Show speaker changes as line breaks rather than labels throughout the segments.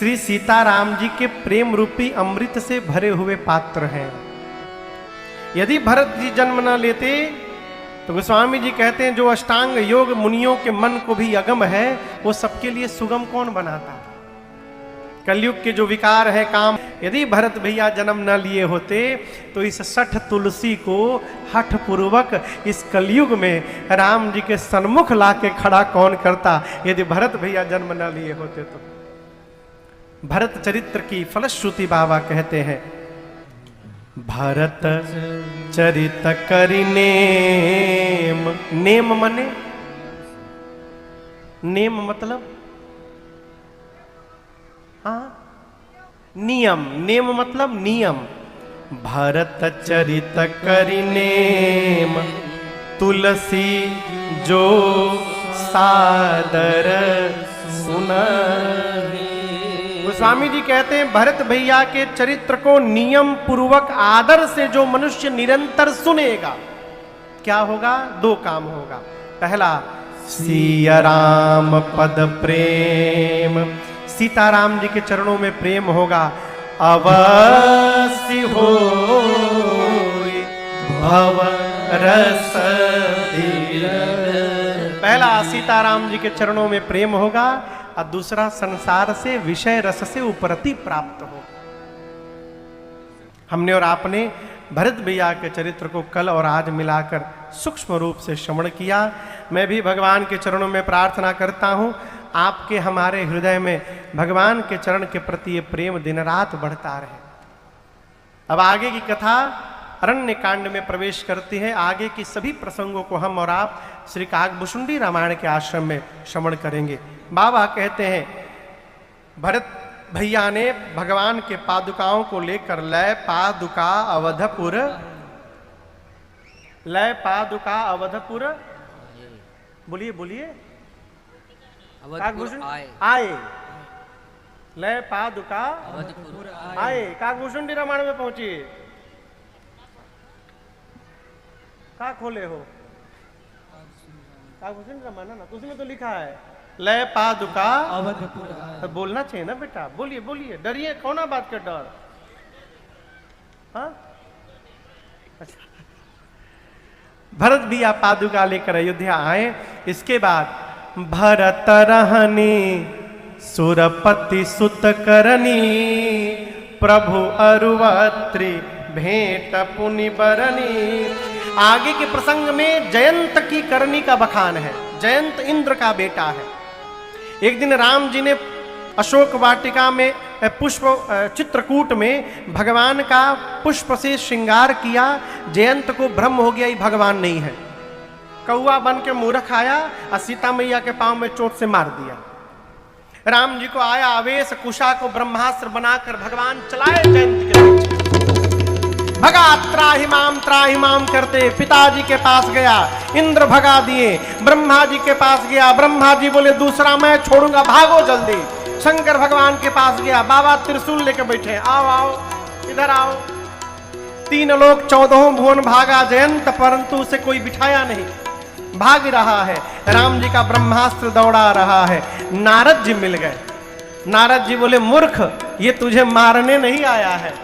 श्री सीताराम जी के प्रेम रूपी अमृत से भरे हुए पात्र हैं। यदि भरत जी जन्म न लेते तो गोस्वामी जी कहते हैं जो अष्टांग योग मुनियों के मन को भी अगम है वो सबके लिए सुगम कौन बनाता। कलयुग के जो विकार है काम, यदि भरत भैया जन्म न लिए होते तो इस 60 तुलसी को हठ पूर्वक इस कलयुग में राम जी के सन्मुख लाके खड़ा कौन करता, यदि भरत भैया जन्म न लिए होते तो। भरत चरित्र की फलश्रुति बाबा कहते हैं, भरत चरित करि नेम। नेम मने, नेम मतलब हाँ नियम, नेम मतलब नियम। भरत चरित करि नेम, तुलसी जो सादर सुनहि। गोस्वामी जी कहते हैं भरत भैया के चरित्र को नियम पूर्वक आदर से जो मनुष्य निरंतर सुनेगा, क्या होगा? 2 काम होगा। पहला, सिया राम पद प्रेम, सीताराम जी के चरणों में प्रेम होगा। अवश्य हो भव रस धीर। पहला सीताराम जी के चरणों में प्रेम होगा और दूसरा संसार से विषय रस से उपरति प्राप्त हो। हमने और आपने भरत भैया के चरित्र को कल और आज मिलाकर सूक्ष्म रूप से श्रवण किया। मैं भी भगवान के चरणों में प्रार्थना करता हूँ आपके हमारे हृदय में भगवान के चरण के प्रति ये प्रेम दिन रात बढ़ता रहे। अब आगे की कथा अरण्य कांड में प्रवेश करती है। आगे की सभी प्रसंगों को हम और आप श्री काकभूषुंडी रामायण के आश्रम में श्रवण करेंगे। बाबा कहते हैं भरत भैया ने भगवान के पादुकाओं को लेकर लय पादुका अवधपुर, लय पादुका अवधपुर, बोलिए बोलिए, काकभूषुंडी आए, लय पादुका आए, काकभूषुंडी रामायण में पहुंचिए। का खोले हो? काकभूषुंडी रामायण ना, उसमें तो लिखा है लय पादुका अवधपुर। बोलना चाहिए ना बेटा, बोलिए बोलिए, डरिए, कौन बात का डर? हाँ, भरत भी आप पादुका लेकर अयोध्या आए। इसके बाद भरत रहनी सुरपति सुत करनी, प्रभु अरुवत्री भेंट पुनि बरनी। आगे के प्रसंग में जयंत की करनी का बखान है। जयंत इंद्र का बेटा है। एक दिन राम जी ने अशोक वाटिका में पुष्प चित्रकूट में भगवान का पुष्प से श्रृंगार किया। जयंत को भ्रम हो गया ये भगवान नहीं है। कौआ बन के मूर्ख आया और सीता मैया के पांव में चोट से मार दिया। राम जी को आया आवेश, कुशा को ब्रह्मास्त्र बनाकर भगवान चलाए जयंत के पीछे। भगा त्राहि माम करते पिताजी के पास गया, इंद्र भगा दिए। ब्रह्मा जी के पास गया, ब्रह्मा जी बोले दूसरा मैं छोड़ूंगा, भागो जल्दी। शंकर भगवान के पास गया, बाबा त्रिशूल लेके बैठे, आओ आओ इधर आओ। 3 लोक 14 भुवन भागा जयंत, परंतु उसे कोई बिठाया नहीं, भाग रहा है। राम जी का ब्रह्मास्त्र दौड़ा रहा है। नारद जी मिल गए। नारद जी बोले मूर्ख, ये तुझे मारने नहीं आया है,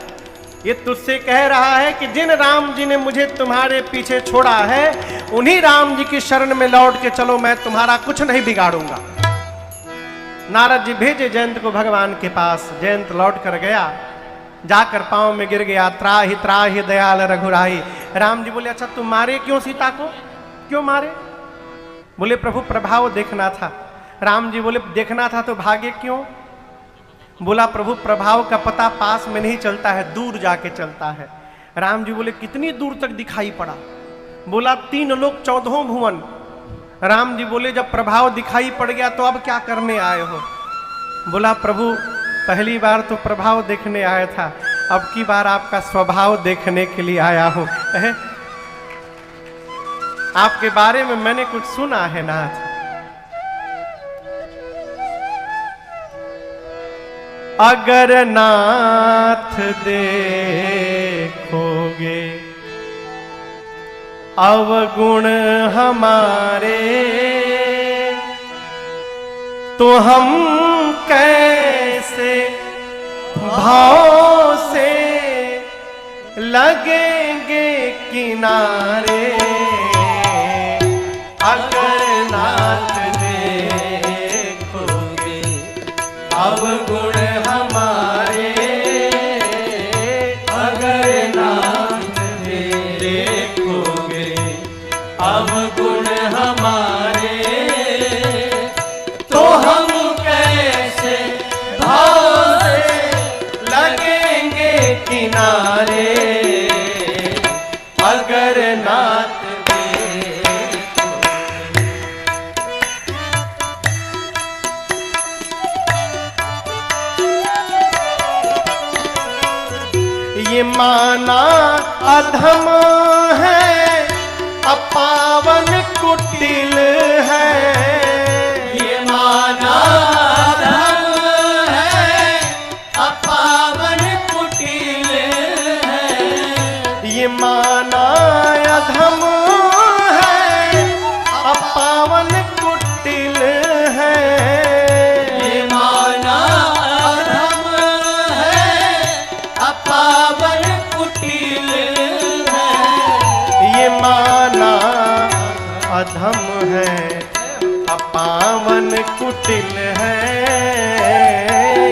ये तुझसे कह रहा है कि जिन राम जी ने मुझे तुम्हारे पीछे छोड़ा है उन्हीं राम जी की शरण में लौट के चलो, मैं तुम्हारा कुछ नहीं बिगाड़ूंगा। नारद जी भेजे जयंत को भगवान के पास। जयंत लौट कर गया, जाकर पांव में गिर गया, त्राहि त्राहि दयाल रघुराई। राम जी बोले अच्छा तुम मारे क्यों सीता को, क्यों मारे? बोले प्रभु प्रभाव देखना था। राम जी बोले देखना था तो भागे क्यों? बोला प्रभु प्रभाव का पता पास में नहीं चलता है, दूर जाके चलता है। राम जी बोले कितनी दूर तक दिखाई पड़ा? बोला 3 लोक 14 भुवन। राम जी बोले जब प्रभाव दिखाई पड़ गया तो अब क्या करने आए हो? बोला प्रभु पहली बार तो प्रभाव देखने आया था, अब की बार आपका स्वभाव देखने के लिए आया हूं। आपके बारे में मैंने कुछ सुना है नाथ। अगर नाथ देखोगे अवगुण हमारे, तो हम कैसे भाव से लगेंगे किनारे, अगर नाथ देखोगे अब गुण हमारे, अगर नाथ देखोगे अब गुण हमारे, तो हम कैसे भाव से लगेंगे किनारे, अगर नाथ ये माना अधम है, अपावन कुटिल है, ये माना अधम है, अपावन कुटिल है, ये माना अधम है, अपावन कुटिल है, ये माना अधम है, अपावन कुटिल है, ये माना अधम है, अपावन कुटिल है,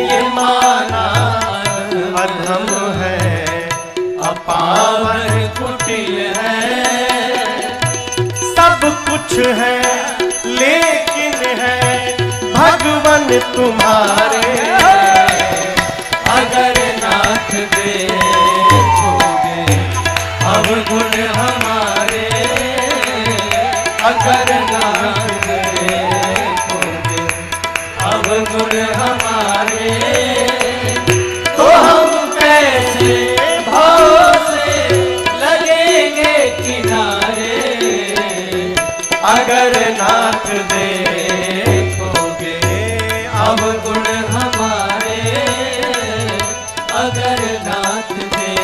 ये माना अधम है, अपावन कुटिल है, सब कुछ है लेकिन है भगवन तुम्हारे, अगर नाथ देखोगे अब गुण हमारे, अगर नाथ देखोगे अब गुण हमारे, तो हम कैसे भाव से लगेंगे किनारे, अगर नाथ देखोगे अब गुण हमारे, अगर नाथ देखोगे।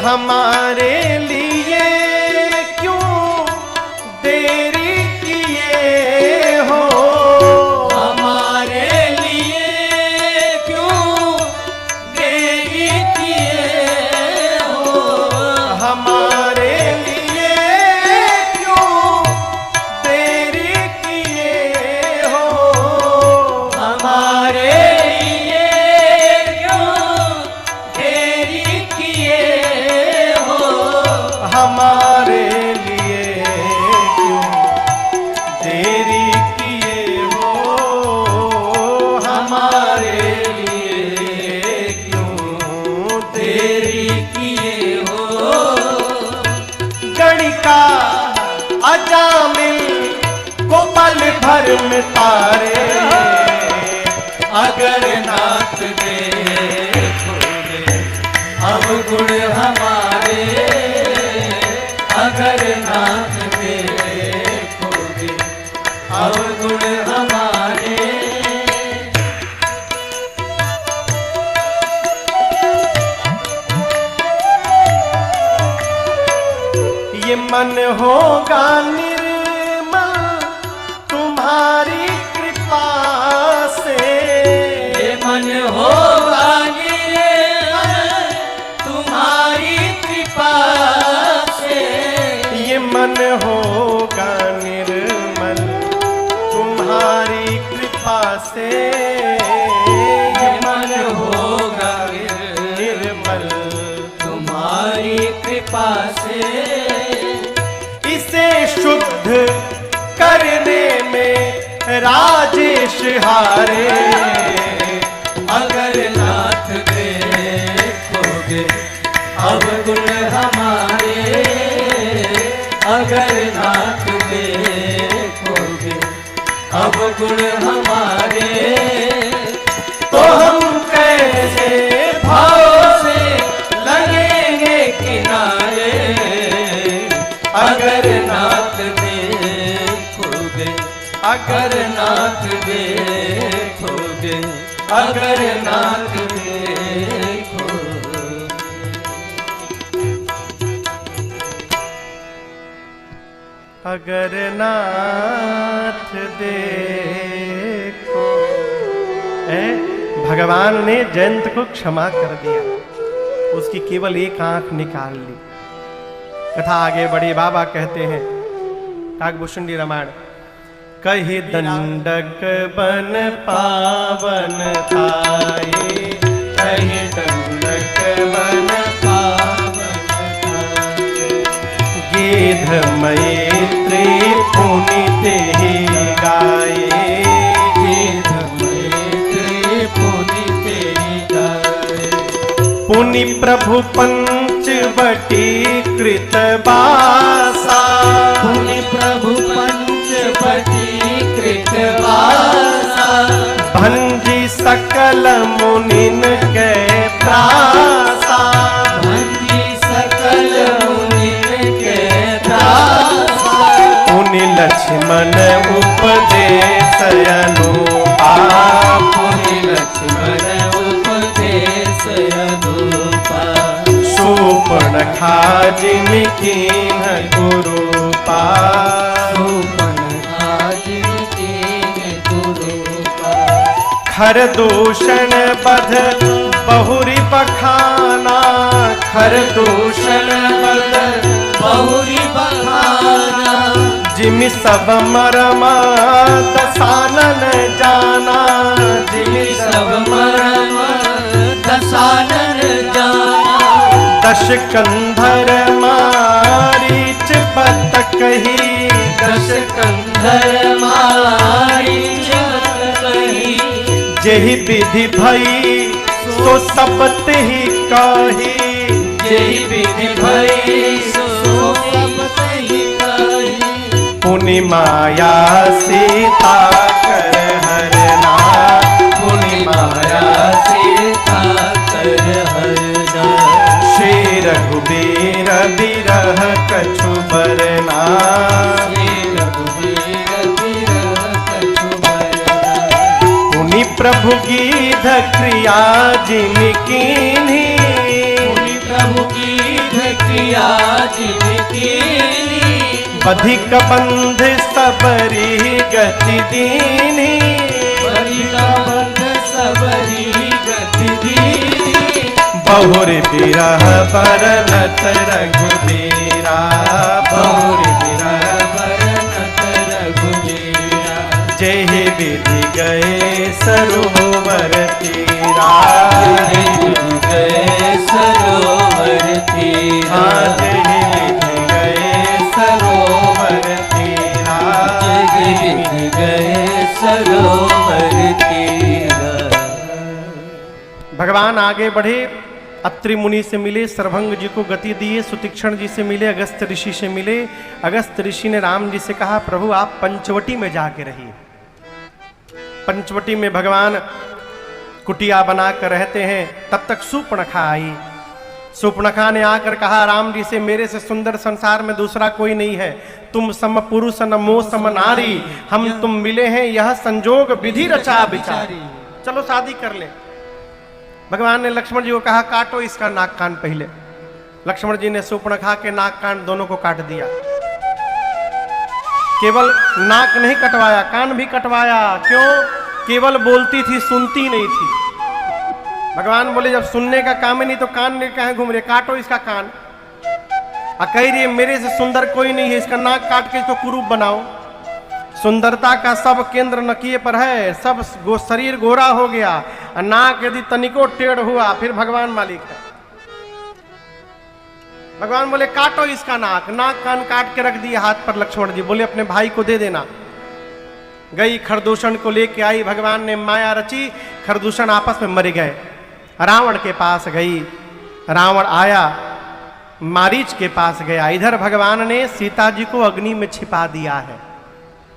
हमारे लिए क्यों देरी किए हो, हमारे लिए क्यों देरी किए हो, हमारे लिए क्यों देरी किए हो, हमारे लिए क्यों देरी किए हो, हमारे लिए क्यों देरी किए हो, हमारे लिए क्यों देरी किए हो, गणिका अजामिल को पल भर में तारे, अगर नाथ देखोगे अब गुण हमारे, अगर नाथ देखोगे अब गुण हमारे, ये मन होगा निर्मल तुम्हारी कृपा से, ये मन होगा निर्मल तुम्हारी कृपा से, ये मन होगा निर्मल तुम्हारी कृपा से, ये मन होगा निर्मल तुम्हारी कृपा से, इसे शुद्ध करने में राजेश हारे, अगर नाथ देखोगे अब गुण हमारे, अगर नाथ देखोगे अब गुण हमारे, तो हम कैसे भाव से लगेंगे किनारे, अगर नाथ देखोगे, अगर नाथ देखोगे, अगर नाथ देखोगे। अगर नाथ देखो। भगवान ने जयंत को क्षमा कर दिया, उसकी केवल एक आंख निकाल ली। कथा आगे बढ़ी। बाबा कहते हैं काकभूषुंडी रामायण, कही दंडक बन पावन थाए, कही दंडक बन पावन थाए, गिध मैत्री पुनि ही गाये, गिध मैत्री पुनि ही गाये, पुनि प्रभु पंचवटी कृत बासा,
पुनि प्रभु पंचवटी कृत बासा,
भंजी सकल मुनिन के त्रासा,
भंजी सकल मुनिन के त्रासा,
पुनि लक्ष्मण उपदेश अनुपा,
पुनि लक्ष्मण उपदेश अनुपा,
शूर्पणखा जिनकीन गुरुपा,
शूर्पणखा जिनकीन गुरुपा,
खर दूषण बध बहुरी बखाना, खर दूषण बध
बहुरी बखाना,
जिमि सब मरमा दसानन जाना, जिमि
सब मरम दसानन जाना,
दश कंधर मारीच बत कही,
दश कंधर मारीच बत कही,
जेहि विधि भई सो सबत ही कही,
जेहि विधि भई सो सबत ही कही,
पुनि माया सीता कर हरना,
पुनि माया सीता कर हरना,
श्री रघुबीर बिरह कछु बरना,
श्री रघुवीर बिरह कछु बरना,
पुनि प्रभु गीध क्रिया जिमि कीन्ही,
पुनि प्रभु की क्रिया जिनकीनी,
बधिक बंध सबरी गति दीनी,
बलिका बंध सबरी गति दीनी,
बहुरी बिरह बरनत रघुबीरा, बहुरी बिरह
बरनत रघुवीरा,
जेहि विधि गए सरोवर तीरा,
जेहि विधि गए सरोवर तीरा,
जेहि विधि गए सरोवर तीरा,
जेहि विधि गए सरोवर तीरा।
भगवान आगे बढ़े, अत्रि मुनि से मिले, सर्वभंग जी को गति दिए, सुतीक्षण जी से मिले, अगस्त ऋषि से मिले। अगस्त ऋषि ने राम जी से कहा, प्रभु आप पंचवटी में जाके रहिए। पंचवटी में भगवान कुटिया बनाकर रहते हैं। तब तक शूर्पणखा आई। शूर्पणखा ने आकर कहा राम जी से, मेरे से सुंदर संसार में दूसरा कोई नहीं है, तुम सम पुरुष न मोह सम नारी, हम तुम मिले हैं यह संजोग विधि रचा विचारी, चलो शादी कर ले। भगवान ने लक्ष्मण जी को कहा, काटो इसका नाक कान पहले। लक्ष्मण जी ने शूर्पणखा के नाक कान दोनों को काट दिया। केवल नाक नहीं कटवाया, कान भी कटवाया। क्यों? केवल बोलती थी, सुनती नहीं थी। भगवान बोले जब सुनने का काम है नहीं तो कान ने कहा घूम रहे, काटो इसका कान। कह रही है मेरे से सुंदर कोई नहीं है, इसका नाक काट के इसको कुरूप बनाओ। सुंदरता का सब केंद्र नकिए पर है, सब शरीर गोरा हो गया, नाक यदि तनिको टेढ़ हुआ फिर भगवान मालिक है। भगवान बोले काटो इसका नाक। नाक कान काट के रख दिए हाथ पर। लक्ष्मण जी बोले अपने भाई को दे देना। गई खरदूषण को लेके आई, भगवान ने माया रची, खरदूषण आपस में मर गए। रावण के पास गई, रावण आया, मारीच के पास गया। इधर भगवान ने सीता जी को अग्नि में छिपा दिया है।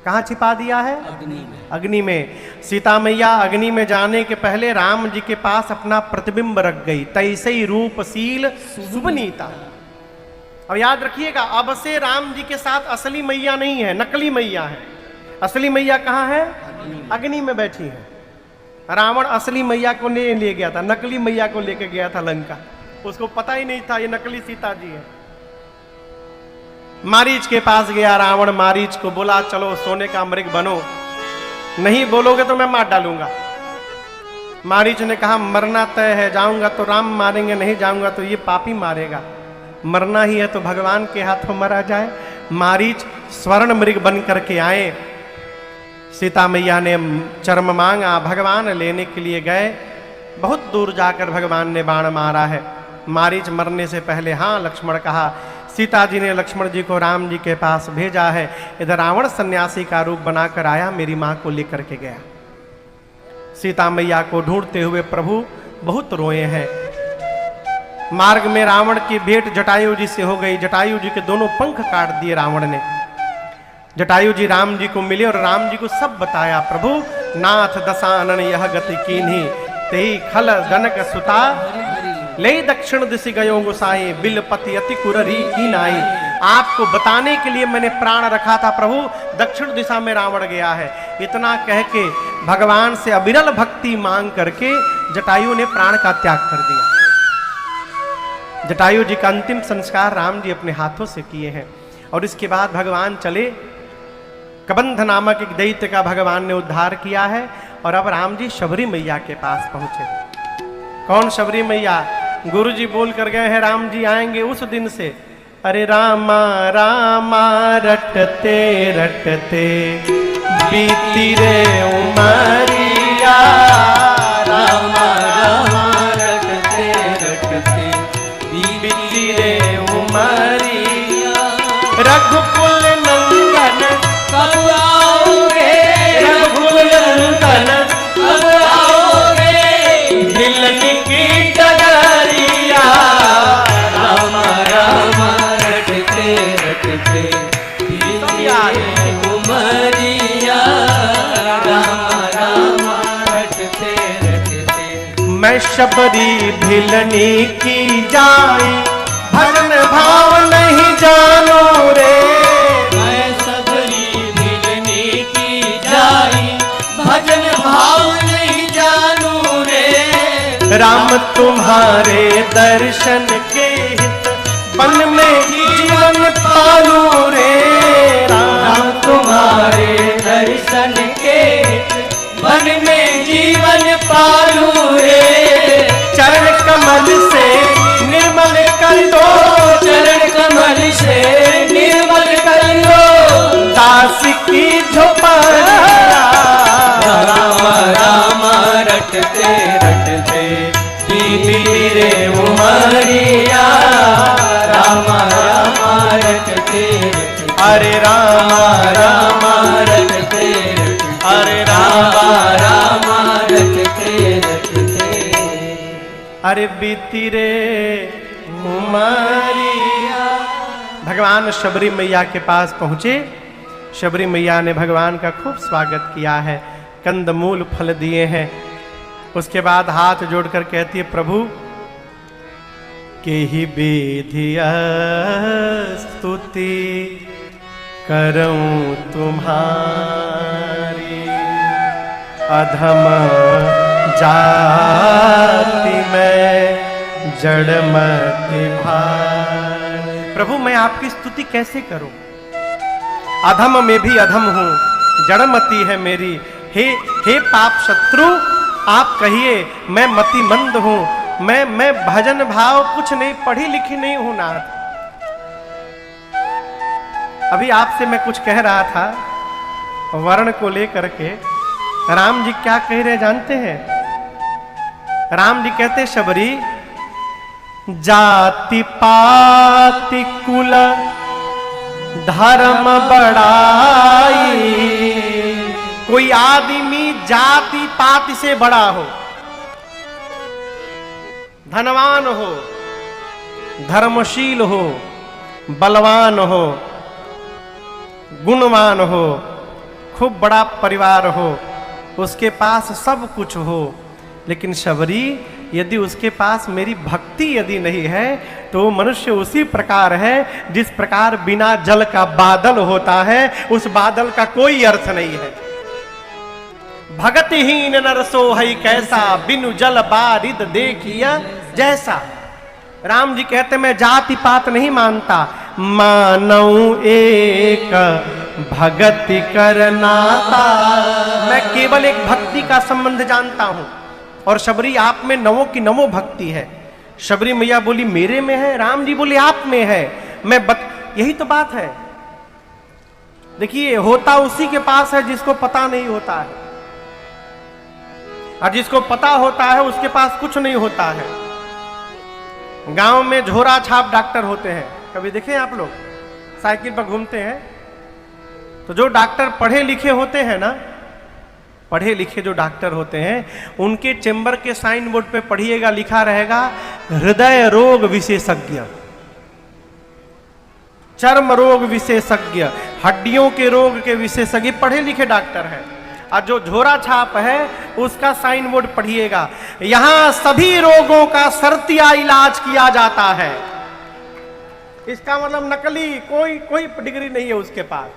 कहाँ छिपा दिया है?
अग्नि में।
अग्नि में। सीता मैया अग्नि में जाने के पहले राम जी के पास अपना प्रतिबिंब रख गई। तैसे ही रूपशील सुबनीता। अब याद रखिएगा, अब से राम जी के साथ असली मैया नहीं है, नकली मैया है। असली मैया कहाँ है? अग्नि में बैठी है। रावण असली मैया को ले गया था, नकली मैया को लेकर गया था लंका। उसको पता ही नहीं था ये नकली सीता जी है। मारीच के पास गया रावण, मारीच को बोला चलो सोने का मृग बनो, नहीं बोलोगे तो मैं मार डालूंगा। मारीच ने कहा मरना तय है, जाऊंगा तो राम मारेंगे, नहीं जाऊंगा तो ये पापी मारेगा, मरना ही है तो भगवान के हाथों मरा जाए। मारीच स्वर्ण मृग बन करके आए, सीता मैया ने चर्म मांगा, भगवान लेने के लिए गए, बहुत दूर जाकर भगवान ने बाण मारा है। मारीच मरने से पहले हाँ लक्ष्मण कहा। सीता जी ने लक्ष्मण जी को राम जी के पास भेजा है। इधर रावण सन्यासी का रूप बनाकर आया, मेरी माँ को लेकर के गया। सीता मैया को ढूंढते हुए प्रभु बहुत रोए हैं। मार्ग में रावण की भेंट जटायु जी से हो गई। जटायु जी के दोनों पंख काट दिए रावण ने। जटायु जी राम जी को मिले और राम जी को सब बताया। प्रभु नाथ दशानन यह गति कीन्ही, तेई खल जनक सुता, ले दक्षिण दिशि गयो गुसाई, बिलपति अति कुररी की नाई। आपको बताने के लिए मैंने प्राण रखा था प्रभु, दक्षिण दिशा में रावण गया है। इतना कह के भगवान से अविरल भक्ति मांग करके जटायु ने प्राण का त्याग कर दिया। जटायु जी का अंतिम संस्कार राम जी अपने हाथों से किए हैं। और इसके बाद भगवान चले, कबंध नामक एक दैत्य का भगवान ने उद्धार किया है। और अब राम जी शबरी मैया के पास पहुंचे। कौन शबरी मैया? गुरु जी बोल कर गए हैं राम जी आएंगे उस दिन से। अरे रामा रामा रटते रटते बीती रे उमरिया,
रामा रामा रटते रटते
बीती रे उमरिया, रघुकुल नंदन
कब आओगे,
रघुकुल नंदन
कब आओगे,
मिलने की डगरिया।
रामा रामा रटते रटते बीती उमरिया, रामा रामा रटते रटते।
मैं शबरी भिलनी की जाई, भजन भाव नहीं जानो रे।
मैं सबरी मिलने की जाई, भजन भाव नहीं जानू रे।
राम तुम्हारे दर्शन के हित, वन में जीवन पालू रे।
राम तुम्हारे दर्शन के हित, वन में जीवन पालू रे।
चरण कमल से निर्मल कर दो,
चरण कमल से निर्मल कर लो,
दास की झोपड़िया।
रामा रामा रटते रटते बीती रे उमरिया, रामा रामा रटते रटते।
अरे रामा
रामा रटते रटते,
अरे
रामा रामा रटते रटते।
अरे बीती रे उमरिया। भगवान शबरी मैया के पास पहुंचे। शबरी मैया ने भगवान का खूब स्वागत किया है, कंदमूल फल दिए हैं। उसके बाद हाथ जोड़कर कहती है प्रभु के ही विधिया स्तुति करूं तुम्हारी, अधम जाति में जड़मति भारी। प्रभु मैं आपकी स्तुति कैसे करूं? अधम में भी अधम हूं, जड़मति है मेरी। हे पाप शत्रु, आप कहिए मैं मतिमंद हूं, मैं भजन भाव कुछ नहीं, पढ़ी लिखी नहीं हूं नाथ। अभी आपसे मैं कुछ कह रहा था वर्ण को लेकर के। राम जी क्या कह रहे जानते हैं? राम जी कहते शबरी, जाति पाति कुल धर्म बड़ाई। कोई आदमी जाति पाति से बड़ा हो, धनवान हो, धर्मशील हो, बलवान हो, गुणवान हो, खूब बड़ा परिवार हो, उसके पास सब कुछ हो, लेकिन शबरी यदि उसके पास मेरी भक्ति यदि नहीं है तो मनुष्य उसी प्रकार है जिस प्रकार बिना जल का बादल होता है, उस बादल का कोई अर्थ नहीं है। भगतिहीन नर सो है कैसा, बिनु जल बारिद देखिया जैसा। राम जी कहते मैं जाति पात नहीं मानता, मानऊ एक भगति करनाता। मैं केवल एक भक्ति का संबंध जानता हूं और शबरी आप में नवों की नवों भक्ति है। शबरी मैया बोली मेरे में है, राम जी बोले आप में है। यही तो बात है। देखिए होता उसी के पास है जिसको पता नहीं होता है, और जिसको पता होता है उसके पास कुछ नहीं होता है। गांव में झोरा छाप डॉक्टर होते हैं, कभी देखे आप लोग साइकिल पर घूमते हैं, तो जो डॉक्टर पढ़े लिखे होते हैं ना, पढ़े लिखे जो डॉक्टर होते हैं उनके चेंबर के साइन बोर्ड पे पढ़िएगा लिखा रहेगा हृदय रोग विशेषज्ञ, चर्म रोग विशेषज्ञ, हड्डियों के रोग के विशेषज्ञ, पढ़े लिखे डॉक्टर हैं। और जो झोरा छाप है उसका साइन बोर्ड पढ़िएगा, यहां सभी रोगों का शर्तिया इलाज किया जाता है। इसका मतलब नकली कोई डिग्री नहीं है उसके पास।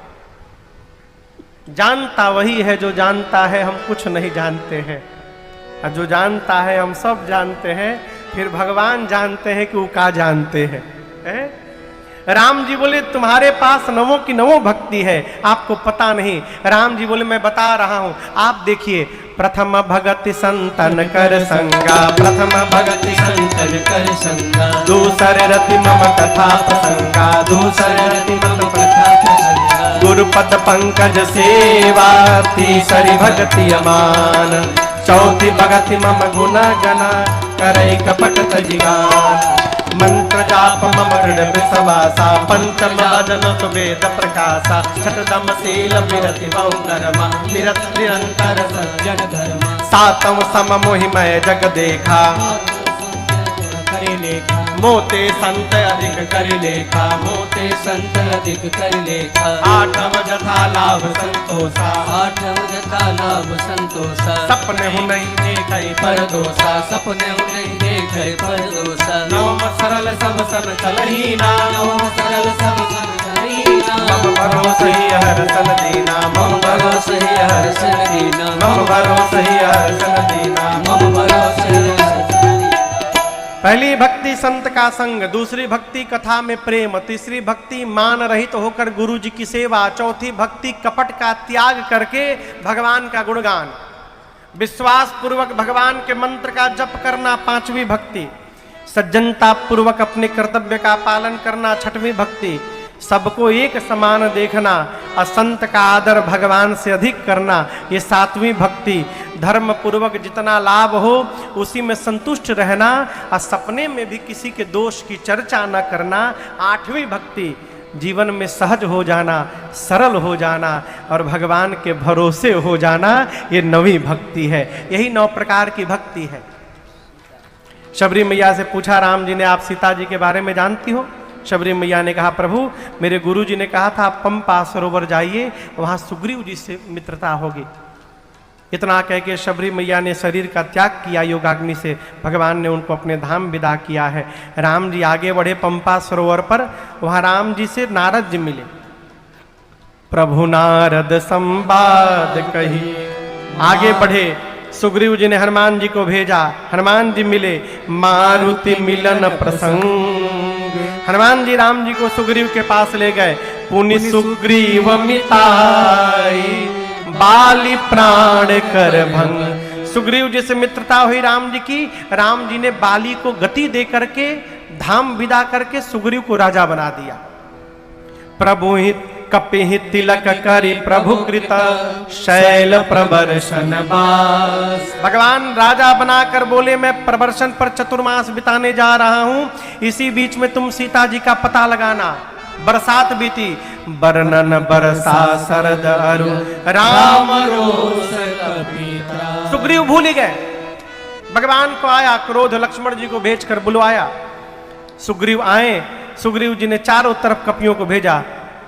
जानता वही है जो जानता है, हम कुछ नहीं जानते हैं। और जो जानता है हम सब जानते हैं, फिर भगवान जानते हैं कि वो क्या जानते हैं, राम जी बोले तुम्हारे पास नवों की नवों भक्ति है, आपको पता नहीं। राम जी बोले मैं बता रहा हूं, आप देखिए। प्रथम भगति संतन कर संगा, प्रथम भगति
संतन कर संगा,
दूसर रति मम कथा प्रसंगा,
दूसर रति मम कथा प्रसंगा,
गुरुपद पंकज सेवा, तीसरी भगति अमान, चौथी भगति मम गुण गना, करई कपट तजिगान, मंत्र जाप मम हृदय विश्वासा, पंचम भजन सुवेद प्रकाशा, छठदम शील विरति बहुकर्मा, निरंतर
सज्जन धर्मा,
सातम सम मोहिमय जग देखा,
करे लेखा,
मोते संत अधिक कर लेखा,
मोते संत अधिक कर लेखा,
आठव जथा लाभ संतोषा,
आठव जथा लाभ संतोषा,
सपने हूँ नहीं देखई
पर दोषा, सपने नहीं देखे पर दोषा,
नवम सरल सब सन चलहीना,
नवम सरल सब सन चलहीना,
मम भरोसे ही हर्षन दीना,
मम भरोसे ही हर्षन दीना,
मम भरोसे ही हर्षन दीना।
मम भरोसे हर्षन दीना।
पहली भक्ति संत का संग, दूसरी भक्ति कथा में प्रेम, तीसरी भक्ति मान रहित होकर गुरु जी की सेवा, चौथी भक्ति कपट का त्याग करके भगवान का गुणगान, विश्वास पूर्वक भगवान के मंत्र का जप करना, पांचवी भक्ति, सज्जनता पूर्वक अपने कर्तव्य का पालन करना, छठवीं भक्ति, सबको एक समान देखना, असंत का आदर भगवान से अधिक करना, ये सातवीं भक्ति, धर्म पूर्वक जितना लाभ हो उसी में संतुष्ट रहना और सपने में भी किसी के दोष की चर्चा न करना, आठवीं भक्ति, जीवन में सहज हो जाना, सरल हो जाना और भगवान के भरोसे हो जाना, ये नवीं भक्ति है। यही 9 प्रकार की भक्ति है। शबरी मैया से पूछा राम जी ने, आप सीता जी के बारे में जानती हो? शबरी मैया ने कहा, प्रभु मेरे गुरु जी ने कहा था आप पंपा सरोवर जाइए, वहां सुग्रीव जी से मित्रता होगी। इतना कह के शबरी मैया ने शरीर का त्याग किया योगाग्नि से, भगवान ने उनको अपने धाम विदा किया है। राम जी आगे बढ़े पंपा सरोवर पर, वहां राम जी से नारद जी मिले। प्रभु नारद संवाद कही, आगे बढ़े, सुग्रीव जी ने हनुमान जी को भेजा, हनुमान जी मिले, मारुति मिलन प्रसंग, हनुमान जी राम जी को सुग्रीव के पास ले गए। पुनि सुग्रीव मिताई, बाली प्राण कर भंग, सुग्रीव जी से मित्रता हुई राम जी की, राम जी ने बाली को गति दे करके धाम विदा करके सुग्रीव को राजा बना दिया। प्रभु हित कपिहि तिलक करि प्रभु कृत शैल प्रवर्षन बास, भगवान राजा बनाकर बोले मैं प्रवर्षन पर चतुर्मास बिताने जा रहा हूं, इसी बीच में तुम सीता जी का पता लगाना। बरसात बीती, बरनन बरसा शरद अरु राम रोष कपीता, सुग्रीव भूल ही गए। भगवान को आया क्रोध, लक्ष्मण जी को भेजकर बुलवाया। सुग्रीव आए, सुग्रीव जी ने चारों तरफ कपियों को भेजा।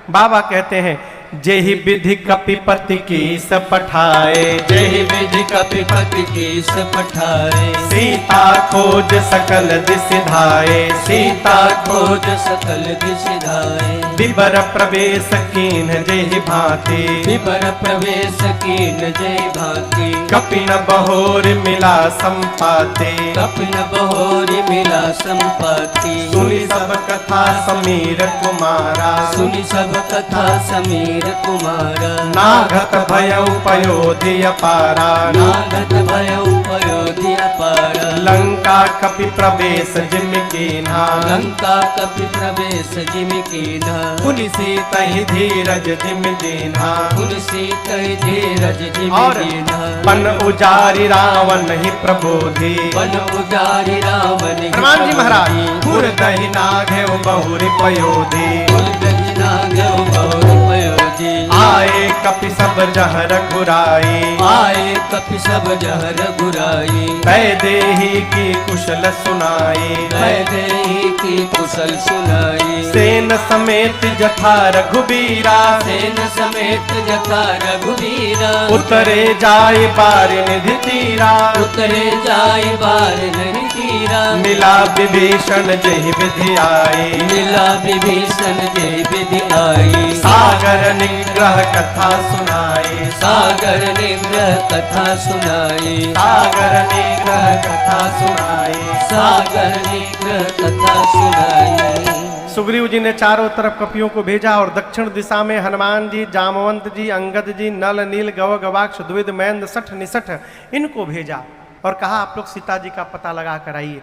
बाबा कहते हैं जेहि विधि कपिपति कीस पठाए,
जय विधि कपिपति कीस पठाए,
सीता खोज सकल दिस धाये,
सीता खोज सकल दिस धाये,
विबर प्रवेश कीन जेहि भांति,
विबर प्रवेश कीन जय भांति,
कपिन बहोर मिला संपाते,
कपिन बहोरी मिला संपत्ति,
सुनि सब कथा समीर कुमारा,
सुनि सब कथा समीर कुमारा,
नाघत भयउ पयोधि अपारा,
नागत भयउ पयोधि अपारा,
लंका कपि प्रवेश जिम कीन्हा,
लंका कपि प्रवेश जिम कीन्हा,
पुनि सीतहि धीरज जिम दीन्हा,
तुलसी कई धीरज जिम
और
दीन्हा,
पन उजारि रावण ही प्रबोधि,
वन उजारि रावण ही
हनुमान जी महाराज
प्रबोधि,
मुरदहि नाघेउ बहुरि पयोधि,
मुरदहि नाघेउ बहुरि पयोधि,
आए कपि सब जह रघुराई,
आए कपि सब जहर गुराई,
वैदेही की कुशल सुनाई,
वैदेही की कुशल सुनाई,
सेन समेत जथा रघुबीरा,
सेन समेत जथा रघुवीरा,
उतरे जाय बारि निधि तीरा,
उतरे जाय बार नहीं तीरा,
मिला विभीषण जेहि विधि आई,
मिला विभीषण जय विधि आई,
सागर निग्रह कथा सुनाई,
सागर निग्रह कथा सुनाई,
सागर निग्रह कथा सुनाई।
सागर निग्रह कथा सुनाई।
सुग्रीव जी ने चारों तरफ कपियों को भेजा और दक्षिण दिशा में हनुमान जी, जामवंत जी, अंगद जी, नल, नील, गव, गवाक्ष, द्विविद, मैंद, सठ, निसठ इनको भेजा और कहा आप लोग सीता जी का पता लगा कर आइए।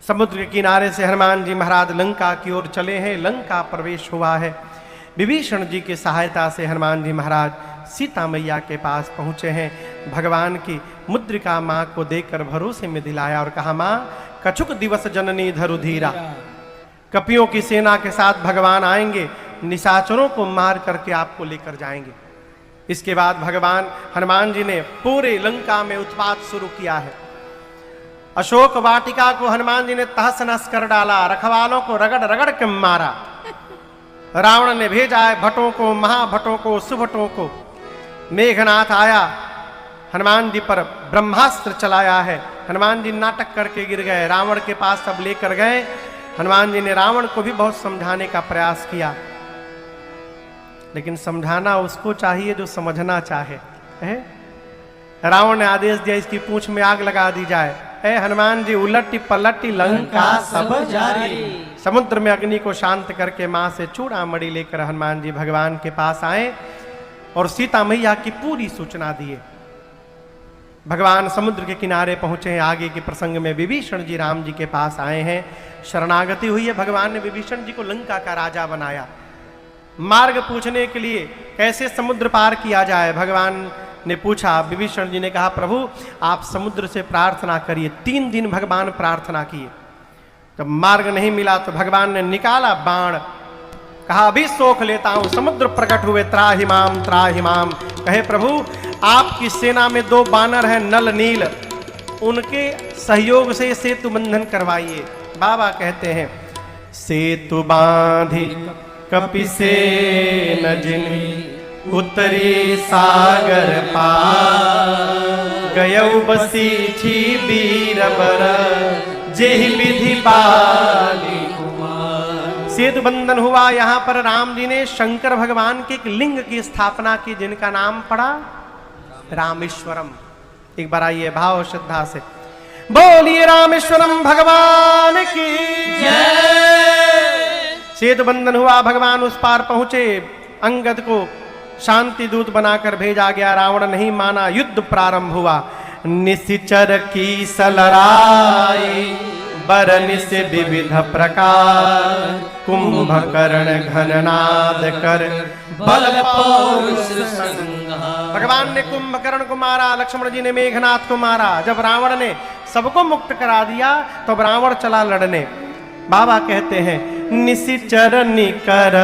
समुद्र के किनारे से हनुमान जी महाराज लंका की ओर चले हैं, लंका प्रवेश हुआ है। विभीषण जी की सहायता से हनुमान जी महाराज सीता मैया के पास पहुँचे हैं। भगवान की मुद्रिका माँ को देखकर भरोसे में दिलाया और कहा माँ कछुक दिवस जननी धरु धीरा, कपियों की सेना के साथ भगवान आएंगे, निशाचरों को मार करके आपको लेकर जाएंगे। इसके बाद भगवान हनुमान जी ने पूरे लंका में उत्पात शुरू किया है। अशोक वाटिका को हनुमान जी ने तहस नहस कर डाला, रखवालों को रगड़ रगड़ के मारा। रावण ने भेजा है भटों को, महाभटों को, सुभटों को। मेघनाथ आया, हनुमान जी पर ब्रह्मास्त्र चलाया है। हनुमान जी नाटक करके गिर गए, रावण के पास सब लेकर गए। हनुमान जी ने रावण को भी बहुत समझाने का प्रयास किया, लेकिन समझाना उसको चाहिए जो समझना चाहे। रावण ने आदेश दिया इसकी पूंछ में आग लगा दी जाए। हनुमान जी उलटी पलटी लंका सब जारी। समुद्र में अग्नि को शांत करके मां से चूड़ामणि लेकर हनुमान जी भगवान के पास आए और सीता मैया की पूरी सूचना दिए। भगवान समुद्र के किनारे पहुंचे हैं। आगे के प्रसंग में विभीषण जी राम जी के पास आए हैं, शरणागति हुई है। भगवान ने विभीषण जी को लंका का राजा बनाया। मार्ग पूछने के लिए कैसे समुद्र पार किया जाए भगवान ने पूछा। विभीषण जी ने कहा प्रभु आप समुद्र से प्रार्थना करिए। 3 दिन भगवान प्रार्थना किए। जब मार्ग नहीं मिला तो भगवान ने निकाला बाण, कहा अभी सोख लेता हूं। समुद्र प्रकट हुए, त्राहिमाम त्राहिमाम। कहे प्रभु आपकी सेना में 2 बानर हैं, नल नील, उनके सहयोग से सेतु बंधन करवाइए। बाबा कहते हैं सेतु बांधी कपि से न जिनी, उतरी सागर पार, गयौ बसीठी बीरबर, जेहि विधि बाली कुमार। सेतु बंधन हुआ। यहाँ पर राम जी ने शंकर भगवान के एक लिंग की स्थापना की, जिनका नाम पड़ा रामेश्वरम। एक बार आइए भाव श्रद्धा से बोलिए रामेश्वरम भगवान की जय। सेतु बंधन हुआ, भगवान उस पार पहुंचे। अंगद को शांति दूत बनाकर भेजा गया, रावण नहीं माना। युद्ध प्रारंभ हुआ। निशिचर की सलराई, बरनिस विविध प्रकार, कुंभकर्ण घननाद कर, बल पौरुष संहार। भगवान ने कुंभकर्ण को मारा, लक्ष्मण जी ने मेघनाथ को मारा। जब रावण ने सबको मुक्त करा दिया तब रावण चला लड़ने। बाबा कहते हैं निशिचर निकर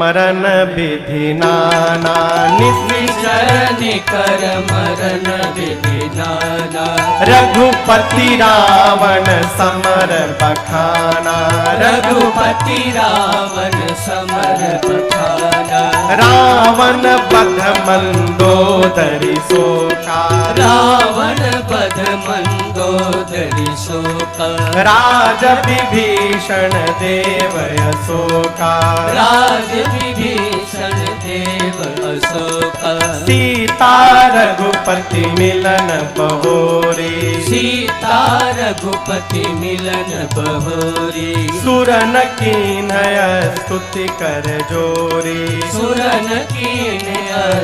मरण विधि नाना
निचरनि कर मरण विधि नाना
रघुपति रावण समर बखाना
रघुपति रावण समर बखाना
रावण बध मंदोदरी शोका
रावण बध मंदोदरी शोका
राज विभीषण देव अशोका
राज विभीषण देव अशोका
सीता रघुपति मिलन बहोरी
सीता रघुपति मिलन बहोरी
सुरन कीन्हय स्तुति कर जोरी
सुरन कीन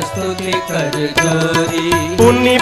स्तुति कर जोरी
पुनि